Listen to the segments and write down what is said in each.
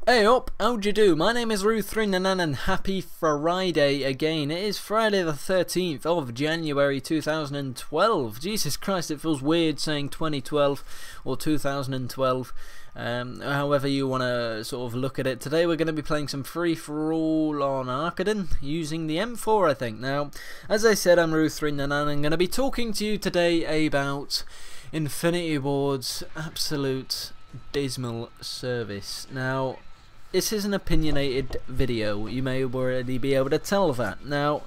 Hey up, how'd you do? My name is Rue399 and happy Friday again. It is Friday the 13th of January 2012. Jesus Christ, it feels weird saying 2012 or 2012. However you want to sort of look at it. Today we're going to be playing some free-for-all on Arcaden using the M4, I think. Now, as I said, I'm Rue399. I'm going to be talking to you today about Infinity Ward's absolute dismal service. Now, this is an opinionated video, you may already be able to tell that. Now,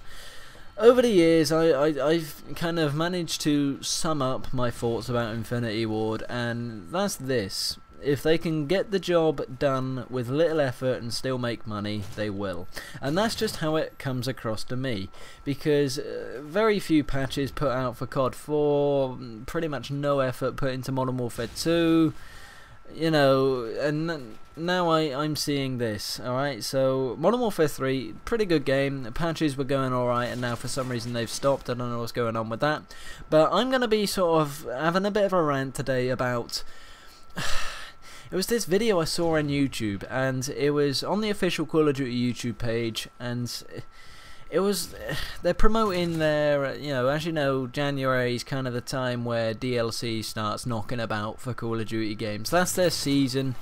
over the years I've kind of managed to sum up my thoughts about Infinity Ward, and that's this: if they can get the job done with little effort and still make money, they will. And that's just how it comes across to me, because very few patches put out for COD 4, pretty much no effort put into Modern Warfare 2, you know, and now I'm seeing this. Alright, so Modern Warfare 3, pretty good game, the patches were going alright, and now for some reason they've stopped. I don't know what's going on with that, but I'm going to be sort of having a bit of a rant today about it was this video I saw on YouTube, and it was on the official Call of Duty YouTube page, and it was, they're promoting their, you know, as you know, January is kind of the time where DLC starts knocking about for Call of Duty games. That's their season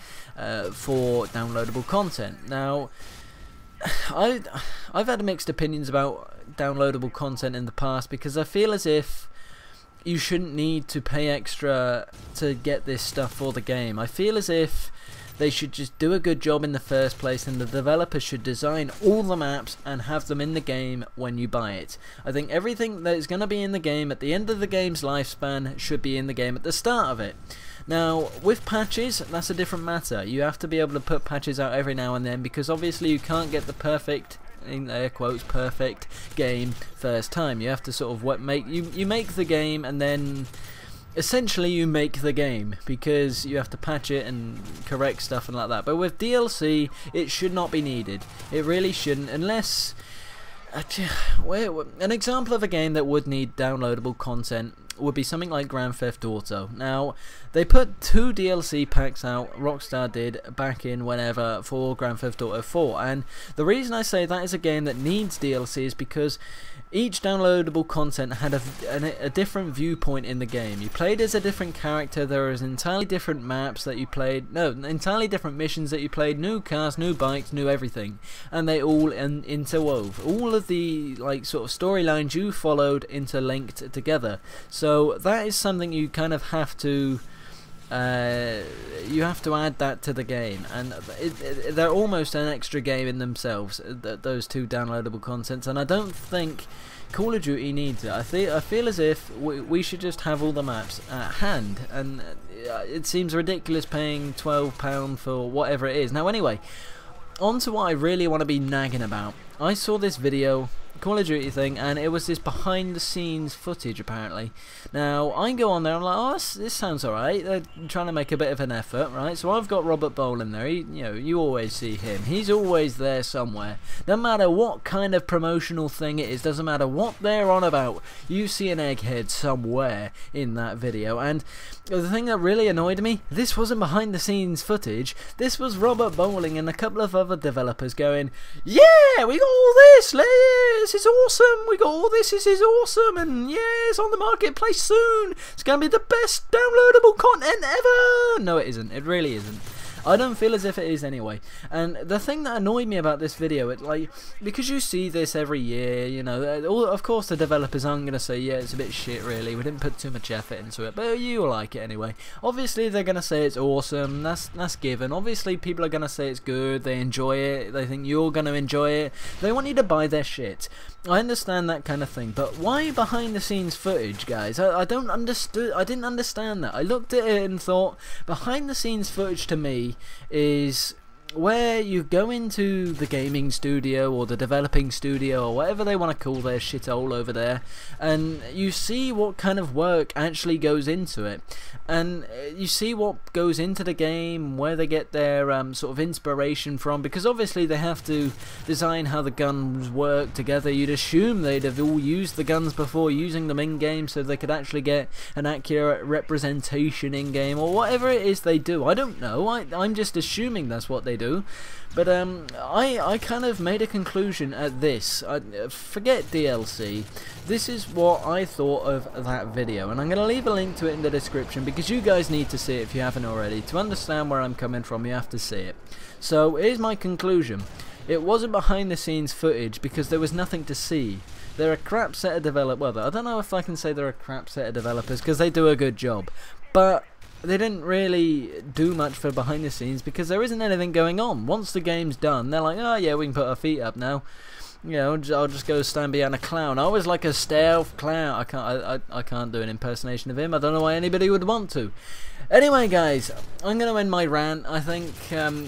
for downloadable content. Now, I've had mixed opinions about downloadable content in the past, because I feel as if you shouldn't need to pay extra to get this stuff for the game. I feel as if they should just do a good job in the first place, and the developers should design all the maps and have them in the game when you buy it. I think everything that is going to be in the game at the end of the game's lifespan should be in the game at the start of it. Now, with patches, that's a different matter. You have to be able to put patches out every now and then, because obviously you can't get the perfect, in air quotes, perfect game first time. You have to sort of make the game, and then essentially you make the game, because you have to patch it and correct stuff and like that. But with DLC, it should not be needed. It really shouldn't, unless an example of a game that would need downloadable content would be something like Grand Theft Auto. Now, they put 2 DLC packs out, Rockstar did, back in whenever, for Grand Theft Auto 4, and the reason I say that is a game that needs DLC is because each downloadable content had a different viewpoint in the game. You played as a different character, there was entirely different maps that you played, no, entirely different missions that you played, new cars, new bikes, new everything, and they all interwove. All of the like sort of storylines you followed interlinked together. So that is something you kind of have to add that to the game, and they're almost an extra game in themselves, those 2 downloadable contents, and I don't think Call of Duty needs it. I feel as if we should just have all the maps at hand, and it seems ridiculous paying £12 for whatever it is. Now anyway, on to what I really want to be nagging about. I saw this video, Call of Duty thing, and it was this behind the scenes footage apparently. Now I go on there, I'm like, oh, this sounds alright, they're trying to make a bit of an effort, right? So I've got Robert Bowl in there. He, you know, you always see him, he's always there somewhere, no matter what kind of promotional thing it is, doesn't matter what they're on about, you see an egghead somewhere in that video. And the thing that really annoyed me, this wasn't behind the scenes footage, this was Robert Bowling and a couple of other developers going, yeah, we got all this, this is awesome, we got all this is awesome, and yeah, it's on the marketplace soon, it's gonna be the best downloadable content ever. No, it isn't, it really isn't. I don't feel as if it is anyway. And the thing that annoyed me about this video, because you see this every year, you know, of course the developers aren't going to say, yeah, it's a bit shit really, we didn't put too much effort into it, but you like it anyway. Obviously they're going to say it's awesome, that's given. Obviously people are going to say it's good, they enjoy it, they think you're going to enjoy it, they want you to buy their shit. I understand that kind of thing, but why behind the scenes footage, guys? I didn't understand that. I looked at it and thought, behind the scenes footage to me is where you go into the gaming studio or the developing studio or whatever they want to call their shithole over there, and you see what kind of work actually goes into it, and you see what goes into the game, where they get their sort of inspiration from, because obviously they have to design how the guns work together. You'd assume they'd have all used the guns before using them in game, so they could actually get an accurate representation in game, or whatever it is they do. I don't know, I'm just assuming that's what they they do. But I kind of made a conclusion at this. Forget DLC. This is what I thought of that video, and I'm going to leave a link to it in the description because you guys need to see it if you haven't already. To understand where I'm coming from, you have to see it. So here's my conclusion. It wasn't behind the scenes footage because there was nothing to see. They're a crap set of developers. Well, I don't know if I can say they're a crap set of developers because they do a good job. But they didn't really do much for behind the scenes because there isn't anything going on. Once the game's done, they're like, oh yeah, we can put our feet up now. You know, I'll just go stand behind a clown. I was like a stealth clown. I can't do an impersonation of him. I don't know why anybody would want to. Anyway, guys, I'm going to end my rant. I think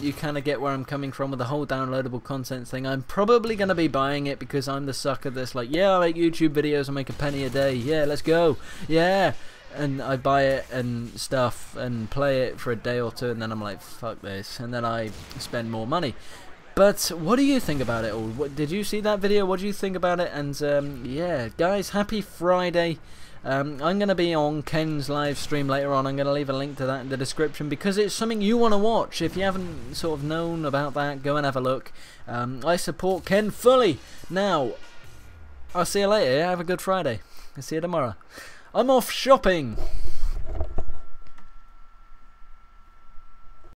you kind of get where I'm coming from with the whole downloadable content thing. I'm probably going to be buying it because I'm the sucker that's like, yeah, I make YouTube videos, I make a penny a day. Yeah, let's go. Yeah. And I buy it and stuff and play it for a day or two, and then I'm like, fuck this, and then I spend more money. But what do you think about it all? Did you see that video? What do you think about it? And yeah, guys, happy Friday. I'm going to be on Ken's live stream later on. I'm going to leave a link to that in the description because it's something you want to watch. If you haven't sort of known about that, go and have a look. I support Ken fully. Now, I'll see you later. Have a good Friday. I'll see you tomorrow. I'm off shopping.